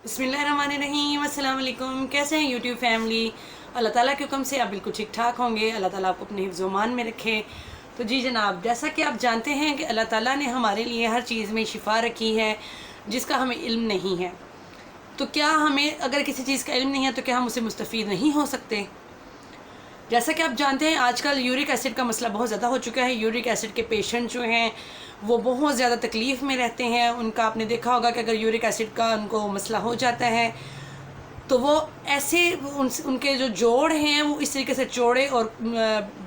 बिस्मिल्लाहिर्रहमानिर्रहीम, अस्सलाम वालेकुम। कैसे हैं यूट्यूब फैमिली? अल्लाह ताला के हुक्म से आप बिल्कुल ठीक ठाक होंगे। अल्लाह ताला आपको अपने हिफ्ज़ मान में रखे। तो जी जनाब, जैसा कि आप जानते हैं कि अल्लाह ताला ने हमारे लिए हर चीज़ में शिफा रखी है जिसका हमें इल्म नहीं है। तो क्या हमें अगर किसी चीज़ का इल्म नहीं है तो क्या हम उसे मुस्तफ़ीद नहीं हो सकते? जैसा कि आप जानते हैं आजकल यूरिक एसिड का मसला बहुत ज़्यादा हो चुका है। यूरिक एसिड के पेशेंट जो हैं वो बहुत ज़्यादा तकलीफ़ में रहते हैं। उनका आपने देखा होगा कि अगर यूरिक एसिड का उनको मसला हो जाता है तो वो ऐसे उनके जो जोड़ हैं वो इस तरीके से चौड़े और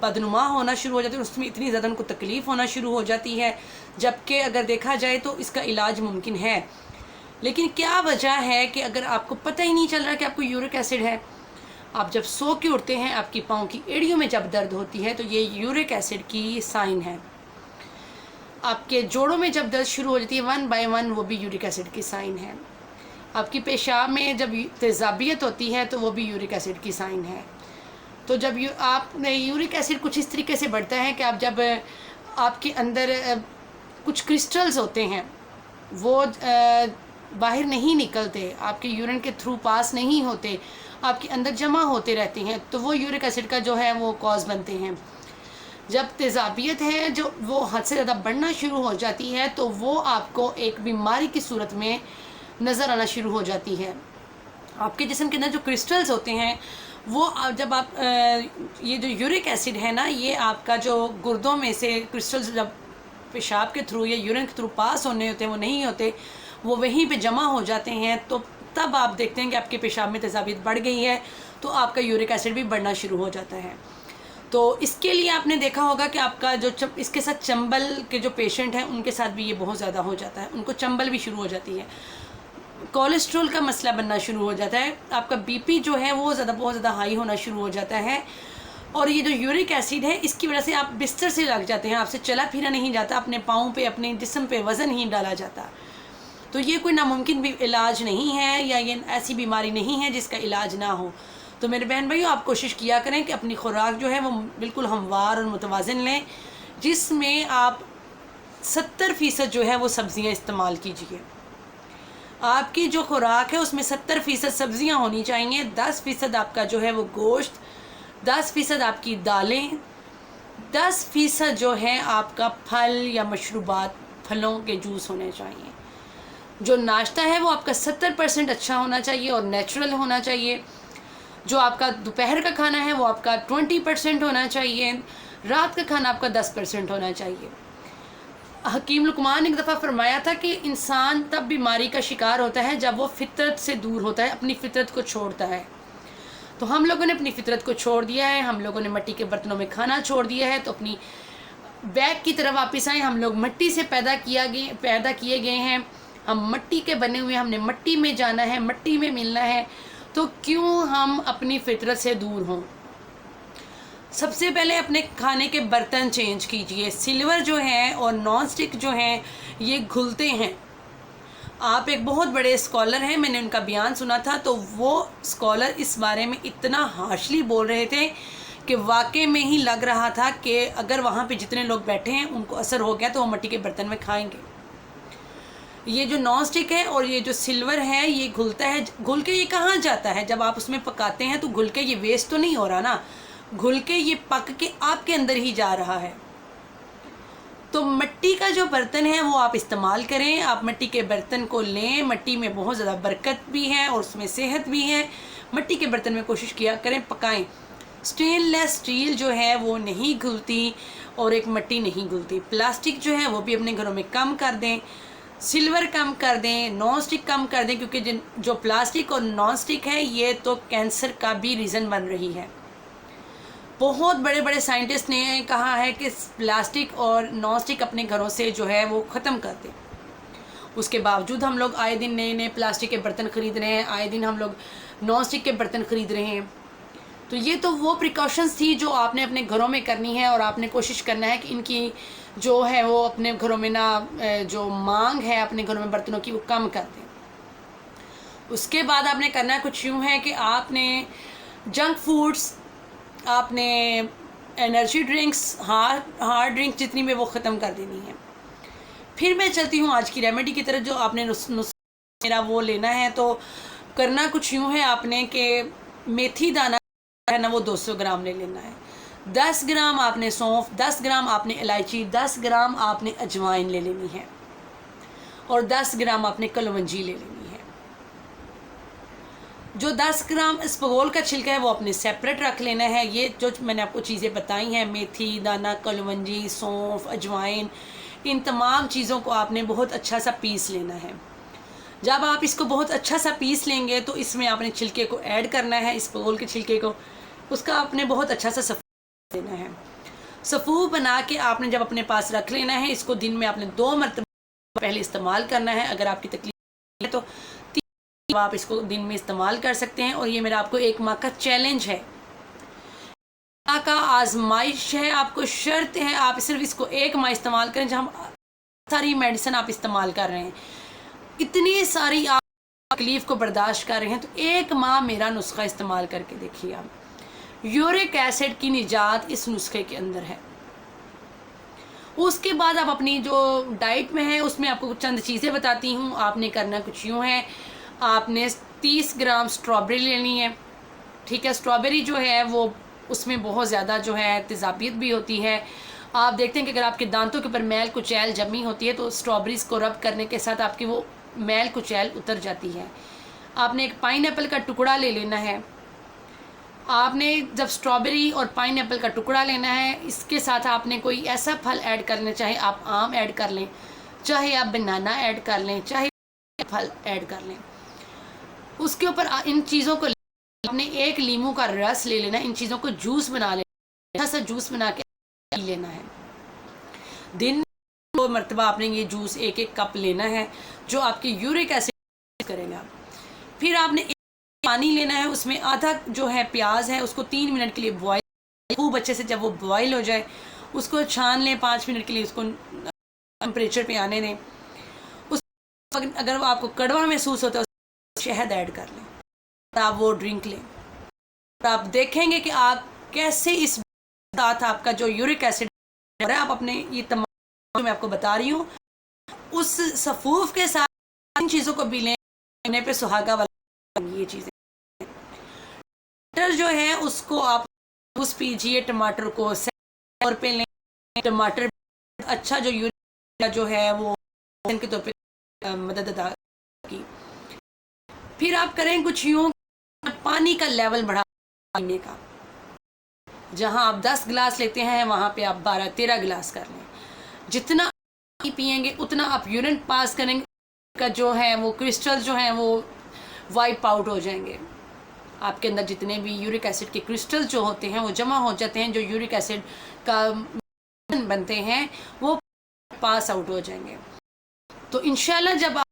बदनुमा होना शुरू हो जाते हैं। उसमें इतनी ज़्यादा उनको तकलीफ़ होना शुरू हो जाती है, जबकि अगर देखा जाए तो इसका इलाज मुमकिन है। लेकिन क्या वजह है कि अगर आपको पता ही नहीं चल रहा कि आपको यूरिक एसिड है, आप जब सो के उठते हैं आपकी पाँव की एड़ियों में जब दर्द होती है तो ये यूरिक एसिड की साइन है। आपके जोड़ों में जब दर्द शुरू हो जाती है 1 बाय 1, वो भी यूरिक एसिड की साइन है। आपकी पेशाब में जब तेज़ाबियत होती है तो वो भी यूरिक एसिड की साइन है। तो जब आपने यूरिक एसिड कुछ इस तरीके से बढ़ता है कि आप जब आपके अंदर कुछ क्रिस्टल्स होते हैं वो बाहर नहीं निकलते, आपके यूरिन के थ्रू पास नहीं होते, आपके अंदर जमा होते रहते हैं, तो वो यूरिक एसिड का जो है वो कॉज बनते हैं। जब तेज़ाबियत है जो वो हद से ज़्यादा बढ़ना शुरू हो जाती है तो वो आपको एक बीमारी की सूरत में नज़र आना शुरू हो जाती है। आपके जिस्म के अंदर जो क्रिस्टल्स होते हैं वो जब आप ये जो यूरिक एसिड है ना, ये आपका जो गुर्दों में से क्रिस्टल्स जब पेशाब के थ्रू या यूरिन के थ्रू पास होने होते हैं वो नहीं होते, वो वहीं पे जमा हो जाते हैं। तो तब आप देखते हैं कि आपके पेशाब में तेज़ाबियत बढ़ गई है तो आपका यूरिक एसिड भी बढ़ना शुरू हो जाता है। तो इसके लिए आपने देखा होगा कि आपका जो इसके साथ चंबल के जो पेशेंट हैं उनके साथ भी ये बहुत ज़्यादा हो जाता है, उनको चंबल भी शुरू हो जाती है, कोलेस्ट्रॉल का मसला बनना शुरू हो जाता है, आपका बीपी जो है वो बहुत ज़्यादा हाई होना शुरू हो जाता है। और ये जो यूरिक एसिड है इसकी वजह से आप बिस्तर से लग जाते हैं, आपसे चला फिरा नहीं जाता, अपने पाँव पे अपने जिस्म पे वज़न नहीं डाला जाता। तो ये कोई नामुमकिन भी इलाज नहीं है या ये ऐसी बीमारी नहीं है जिसका इलाज ना हो। तो मेरे बहन भाइयों, आप कोशिश किया करें कि अपनी खुराक जो है वो बिल्कुल हमवार और मुतवाज़िन लें, जिसमें आप 70% जो है वो सब्ज़ियाँ इस्तेमाल कीजिए। आपकी जो खुराक है उसमें 70% सब्ज़ियाँ होनी चाहिए, 10% आपका जो है वो गोश्त, 10% आपकी दालें, 10% जो है आपका फल या मशरूबात, फलों के जूस होने चाहिए। जो नाश्ता है वो आपका 70% अच्छा होना चाहिए और नेचुरल होना चाहिए। जो आपका दोपहर का खाना है वो आपका 20% होना चाहिए, रात का खाना आपका 10% होना चाहिए। हकीम लुकमान ने एक दफ़ा फरमाया था कि इंसान तब बीमारी का शिकार होता है जब वो फितरत से दूर होता है, अपनी फितरत को छोड़ता है। तो हम लोगों ने अपनी फितरत को छोड़ दिया है, हम लोगों ने मिट्टी के बर्तनों में खाना छोड़ दिया है, तो अपनी बैग की तरफ वापस आए। हम लोग मिट्टी से पैदा किए गए हैं, हम मिट्टी के बने हुए, हमने मिट्टी में जाना है, मिट्टी में मिलना है, तो क्यों हम अपनी फितरत से दूर हों? सबसे पहले अपने खाने के बर्तन चेंज कीजिए। सिल्वर जो है और नॉन स्टिक जो हैं ये घुलते हैं। आप एक बहुत बड़े स्कॉलर हैं, मैंने उनका बयान सुना था, तो वो स्कॉलर इस बारे में इतना हार्शली बोल रहे थे कि वाकई में ही लग रहा था कि अगर वहाँ पे जितने लोग बैठे हैं उनको असर हो गया तो वो मिट्टी के बर्तन में खाएंगे। ये जो नॉन स्टिक है और ये जो सिल्वर है ये घुलता है, घुल के ये कहाँ जाता है? जब आप उसमें पकाते हैं तो घुल के ये वेस्ट तो नहीं हो रहा ना, घुल के ये पक के आपके अंदर ही जा रहा है। तो मिट्टी का जो बर्तन है वो आप इस्तेमाल करें, आप मिट्टी के बर्तन को लें। मिट्टी में बहुत ज़्यादा बरकत भी है और उसमें सेहत भी है। मिट्टी के बर्तन में कोशिश किया करें पकाएं। स्टेनलेस स्टील जो है वो नहीं घुलती और एक मिट्टी नहीं घुलती। प्लास्टिक जो है वो भी अपने घरों में कम कर दें, सिल्वर कम कर दें, नॉन स्टिक कम कर दें, क्योंकि जो प्लास्टिक और नॉन स्टिक है ये तो कैंसर का भी रीज़न बन रही है। बहुत बड़े बड़े साइंटिस्ट ने कहा है कि प्लास्टिक और नॉन स्टिक अपने घरों से जो है वो ख़त्म कर दें। उसके बावजूद हम लोग आए दिन नए नए प्लास्टिक के बर्तन ख़रीद रहे हैं, आए दिन हम लोग नॉन स्टिक के बर्तन ख़रीद रहे हैं। तो ये तो वो प्रिकॉशंस थी जो आपने अपने घरों में करनी है और आपने कोशिश करना है कि इनकी जो है वो अपने घरों में ना जो मांग है अपने घरों में बर्तनों की वो कम कर दें। उसके बाद आपने करना है कुछ यूँ है कि आपने जंक फूड्स, आपने एनर्जी ड्रिंक्स, हार्ड ड्रिंक्स जितनी में वो ख़त्म कर देनी है। फिर मैं चलती हूँ आज की रेमेडी की तरफ जो आपने मेरा वो लेना है तो करना कुछ यूँ है आपने कि मेथी दाना है ना वो 200 ग्राम ले लेना है। 10 ग्राम आपने सौंफ, 10 ग्राम आपने इलायची, 10 ग्राम आपने अजवाइन ले लेनी है और 10 ग्राम आपने कलौंजी ले लेनी है। जो 10 ग्राम इसबगोल का छिलका है वो आपने सेपरेट रख लेना है। ये जो मैंने आपको चीज़ें बताई हैं, मेथी दाना, कलौंजी, सौंफ, अजवाइन, इन तमाम चीज़ों को आपने बहुत अच्छा सा पीस लेना है। जब आप इसको बहुत अच्छा सा पीस लेंगे तो इसमें आपने छिलके को ऐड करना है, इसबगोल के छिलके को, उसका आपने बहुत अच्छा सा सफ़ू देना है। सफ़ू बना के आपने जब अपने पास रख लेना है, इसको दिन में आपने 2 मरतबा पहले इस्तेमाल करना है। अगर आपकी तकलीफ है तो 3 आप इसको दिन में इस्तेमाल कर सकते हैं। और ये मेरा आपको 1 माह का चैलेंज है, का आजमाइश है, आपको शर्त है आप सिर्फ इसको 1 माह इस्तेमाल करें। जहाँ सारी मेडिसिन आप इस्तेमाल कर रहे हैं, इतनी सारी आप तकलीफ़ को बर्दाश्त कर रहे हैं, तो 1 माह मेरा नुस्खा इस्तेमाल करके देखिए आप। यूरिक एसिड की निजात इस नुस्खे के अंदर है। उसके बाद आप अपनी जो डाइट में है उसमें आपको चंद चीज़ें बताती हूँ। आपने करना कुछ यूँ है, आपने 30 ग्राम स्ट्रॉबेरी लेनी है। ठीक है, स्ट्रॉबेरी जो है वो उसमें बहुत ज़्यादा जो है तेज़ाबियत भी होती है। आप देखते हैं कि अगर आपके दांतों के ऊपर मैल कुचैल जमी होती है तो स्ट्रॉबेरीज़ को रब करने के साथ आपकी वो मैल कुचैल उतर जाती है। आपने एक पाइनएप्पल का टुकड़ा ले लेना है। आपने जब स्ट्रॉबेरी और पाइनएप्पल का टुकड़ा लेना है, इसके साथ आपने कोई ऐसा फल ऐड कर लें, चाहे आप आम ऐड कर लें, चाहे आप बनाना ऐड कर लें, चाहे फल ऐड कर लें। उसके ऊपर इन चीज़ों को आपने 1 लीमू का रस ले लेना है। इन चीज़ों को जूस बना लेना, अच्छा सा जूस बना के पी लेना है। दिन में 2 मरतबा आपने ये जूस 1-1 कप लेना है, जो आपकी यूरिक एसिड करेगा। फिर आपने पानी लेना है, उसमें आधा जो है प्याज है उसको 3 मिनट के लिए बॉयल खूब अच्छे से, जब वो बॉयल हो जाए उसको छान लें, 5 मिनट के लिए उसको टेम्परेचर पे आने दें। उस अगर आपको कड़वा महसूस होता है तो शहद ऐड कर लें, आप वो ड्रिंक लें। और आप देखेंगे कि आप कैसे इस साथ आपका जो यूरिक एसिड है, आप अपने ये तमाम मैं आपको बता रही हूँ उस सफूफ के साथ इन चीज़ों को भी लें। पे सुहागा वाला ये चीज़ें, टमाटर जो है उसको आप जूस पीजिए, टमाटर को तौर पे लें। टमाटर अच्छा जो यूरिक जो है वो के तौर पे मदद अदा की। फिर आप करें कुछ यूँ, पानी का लेवल बढ़ाने का, जहाँ आप 10 गिलास लेते हैं वहाँ पे आप 12-13 गिलास कर लें। जितना पानी पिएंगे उतना आप यूरिन पास करेंगे, का जो है वो क्रिस्टल जो है वो वाइप आउट हो जाएंगे। आपके अंदर जितने भी यूरिक एसिड के क्रिस्टल जो होते हैं वो जमा हो जाते हैं, जो यूरिक एसिड का बनते हैं वो पास आउट हो जाएंगे। तो इंशाल्लाह जब आप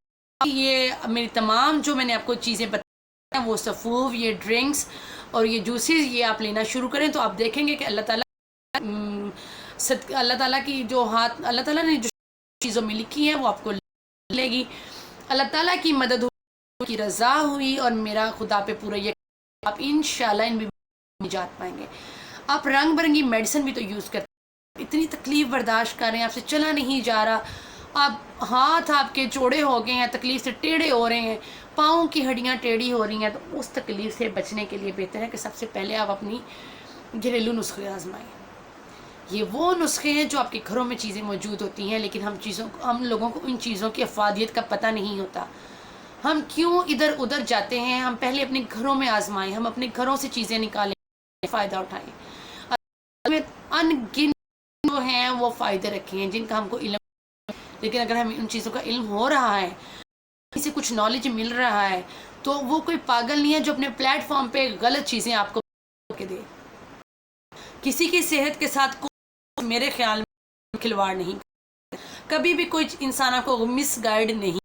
ये मेरी तमाम जो मैंने आपको चीज़ें बताई वो सफ़ूफ, ये ड्रिंक्स और ये जूसेस ये आप लेना शुरू करें तो आप देखेंगे कि अल्लाह ताला की जो हाथ, अल्लाह ताला ने जो चीज़ों में लिखी है वो आपको मिलेगी। अल्लाह ताला की मदद हुई, की रज़ा हुई और मेरा खुदा पे पूरा ये आप इंशाल्लाह इन निजात पाएंगे। आप रंग बिरंगी मेडिसिन भी तो यूज़ करते हैं, इतनी तकलीफ़ बर्दाश्त कर रहे हैं, आपसे चला नहीं जा रहा, आप हाथ आपके चौड़े हो गए हैं, तकलीफ़ से टेढ़े हो रहे हैं, पाँव की हड्डियाँ टेढ़ी हो रही हैं, तो उस तकलीफ़ से बचने के लिए बेहतर है कि सबसे पहले आप अपनी घरेलू नुस्खे आजमाएं। ये वो नुस्खे हैं जो आपके घरों में चीज़ें मौजूद होती हैं, लेकिन हम लोगों को इन चीज़ों की अफादियत का पता नहीं होता। हम क्यों इधर उधर जाते हैं? हम पहले अपने घरों में आजमाएं, हम अपने घरों से चीज़ें निकालें, फ़ायदा उठाएं। अनगिन जो हैं वो फ़ायदे रखे हैं जिनका हमको इल्म, लेकिन अगर हमें उन चीज़ों का इल्म हो रहा है, किसी कुछ नॉलेज मिल रहा है, तो वो कोई पागल नहीं है जो अपने प्लेटफॉर्म पे गलत चीज़ें आपको के दे। किसी की सेहत के साथ मेरे ख्याल में खिलवाड़ नहीं, कभी भी कोई इंसान आपको मिस गाइड नहीं।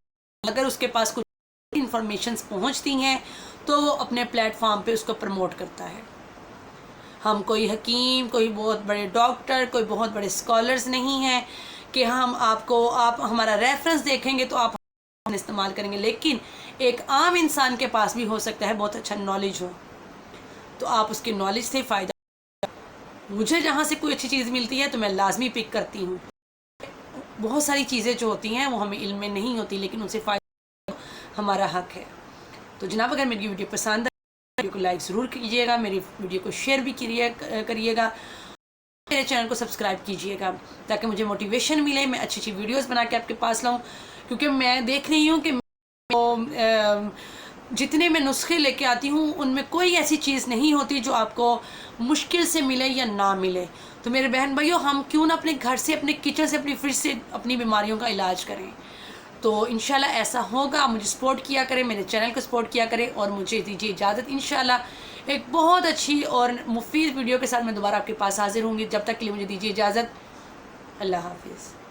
अगर उसके पास कुछ इंफॉर्मेशंस पहुंचती हैं तो वो अपने प्लेटफॉर्म पे उसको प्रमोट करता है। हम कोई हकीम, कोई बहुत बड़े डॉक्टर, कोई बहुत बड़े स्कॉलर्स नहीं हैं कि हम आप हमारा रेफरेंस देखेंगे तो आप इस्तेमाल करेंगे। लेकिन एक आम इंसान के पास भी हो सकता है बहुत अच्छा नॉलेज हो, तो आप उसके नॉलेज से फ़ायदा। मुझे जहाँ से कोई अच्छी चीज़ मिलती है तो मैं लाजमी पिक करती हूँ। बहुत सारी चीज़ें जो होती हैं वो हमें इल्म में नहीं होती, लेकिन उनसे फ़ायदा हमारा हक है। तो जनाब अगर मेरी वीडियो पसंद आए वीडियो को लाइक ज़रूर कीजिएगा, मेरी वीडियो को शेयर भी करिएगा, मेरे चैनल को सब्सक्राइब कीजिएगा ताकि मुझे मोटिवेशन मिले, मैं अच्छी अच्छी वीडियोस बना के आपके पास लाऊं। क्योंकि मैं देख रही हूँ कि जितने मैं नुस्खे लेके आती हूँ उनमें कोई ऐसी चीज़ नहीं होती जो आपको मुश्किल से मिले या ना मिले। तो मेरे बहन भाइयों, हम क्यों ना अपने घर से, अपने किचन से, अपनी फ्रिज से अपनी बीमारियों का इलाज करें। तो इंशाल्लाह ऐसा होगा। मुझे सपोर्ट किया करें, मेरे चैनल को सपोर्ट किया करें और मुझे दीजिए इजाज़त। इंशाल्लाह एक बहुत अच्छी और मुफीद वीडियो के साथ मैं दोबारा आपके पास हाजिर होंगी। जब तक के लिए मुझे दीजिए इजाज़त। अल्लाह हाफिज़।